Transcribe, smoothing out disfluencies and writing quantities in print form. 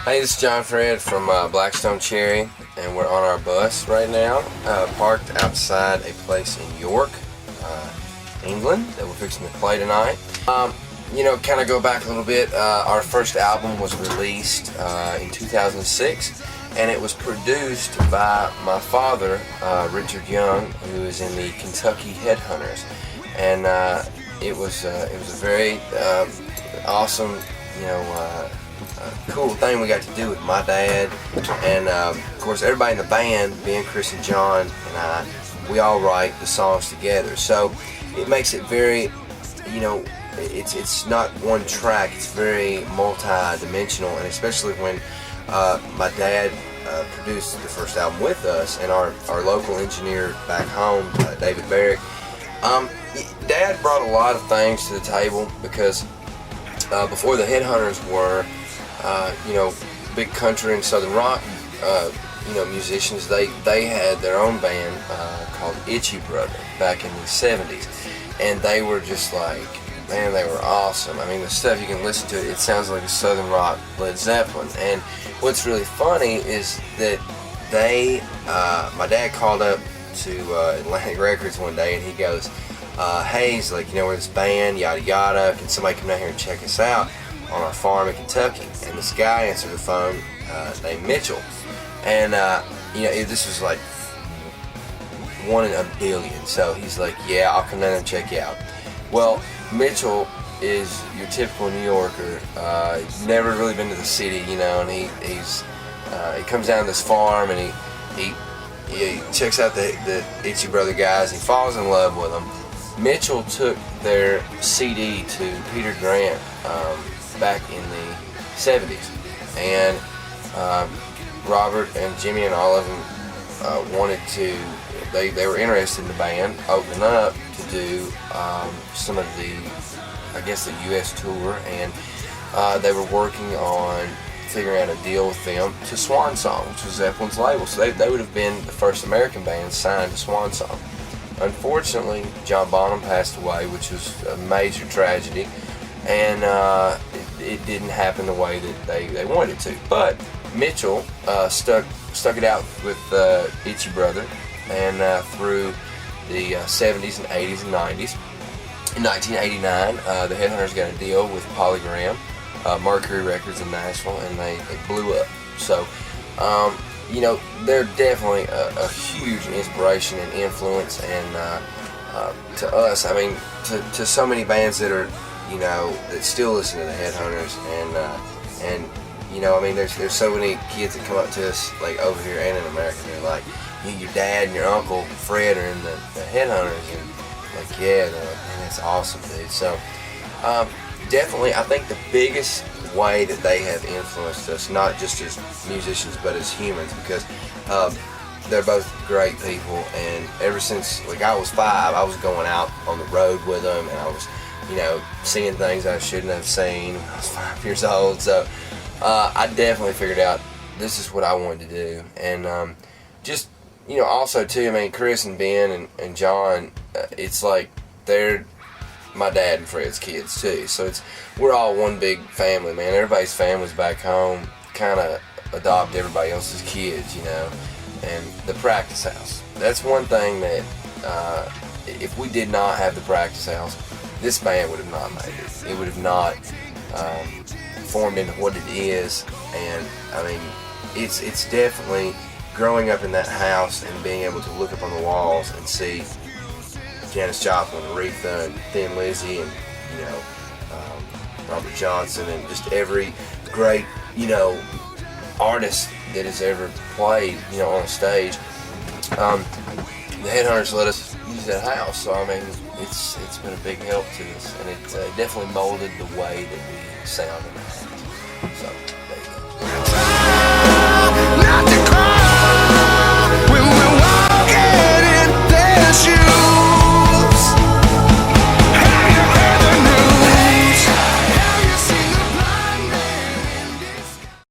Hey, this is John Fred from Blackstone Cherry, and we're on our bus right now, parked outside a place in York, England, that we're fixing to play tonight. Kind of go back a little bit, our first album was released in 2006, and it was produced by my father, Richard Young, who is in the Kentucky Headhunters, and it was a very awesome, cool thing we got to do with my dad, and of course everybody in the band, being Chris and John and I, we all write the songs together. So it makes it very, it's not one track. It's very multi-dimensional, and especially when my dad produced the first album with us, and our local engineer back home, David Barrick. Dad brought a lot of things to the table because before the Headhunters were big country and southern rock musicians, they had their own band called Itchy Brother back in the 70s, and they were just like, man, they were awesome. I mean, the stuff you can listen to, it sounds like a southern rock Led Zeppelin. And what's really funny is that my dad called up to Atlantic Records one day, and he goes, hey, he's like, we're this band, yada yada, can somebody come down here and check us out on our farm in Kentucky? And this guy answered the phone named Mitchell, and this was like 1 in a billion. So he's like, yeah, I'll come down and check you out. Well, Mitchell is your typical New Yorker. He's never really been to the city, and he comes down to this farm, and he checks out the Itchy Brother guys. He falls in love with them. Mitchell took their CD to Peter Grant back in the 70s, and Robert and Jimmy and all of them wanted to, they were interested in the band opening up to do some of the, I guess, the U.S. tour, and they were working on figuring out a deal with them to Swan Song, which was Zeppelin's label. So they would have been the first American band signed to Swan Song. Unfortunately, John Bonham passed away, which was a major tragedy, and it didn't happen the way that they wanted it to. But Mitchell stuck it out with Itchy Brother, and through the 70s and 80s and 90s. In 1989, the Headhunters got a deal with Polygram, Mercury Records in Nashville, and they blew up. So, they're definitely a huge inspiration and influence, and to us, I mean, to so many bands that are, that still listen to the Headhunters, and I mean, there's so many kids that come up to us, like over here and in America, they're like, your dad and your uncle Fred are in the Headhunters, and like, yeah, they're like, man, that's awesome, dude. So, definitely, I think the biggest way that they have influenced us, not just as musicians but as humans, because they're both great people, and ever since I was 5, I was going out on the road with them, and I was seeing things I shouldn't have seen when I was 5 years old. So I definitely figured out this is what I wanted to do, and just also too, I mean, Chris and Ben and John, it's like they're my dad and Fred's kids too, so we're all one big family, man. Everybody's families back home kind of adopt everybody else's kids, and the practice house, that's one thing that if we did not have the practice house, this band would have not made it. It would have not formed into what it is. And I mean, it's definitely growing up in that house and being able to look up on the walls and see Janis Joplin, Aretha, and Thin Lizzy, and Robert Johnson, and just every great artist that has ever played on a stage. The Headhunters let us use that house, so I mean, it's been a big help to us, and it definitely molded the way that we sound in the house. So.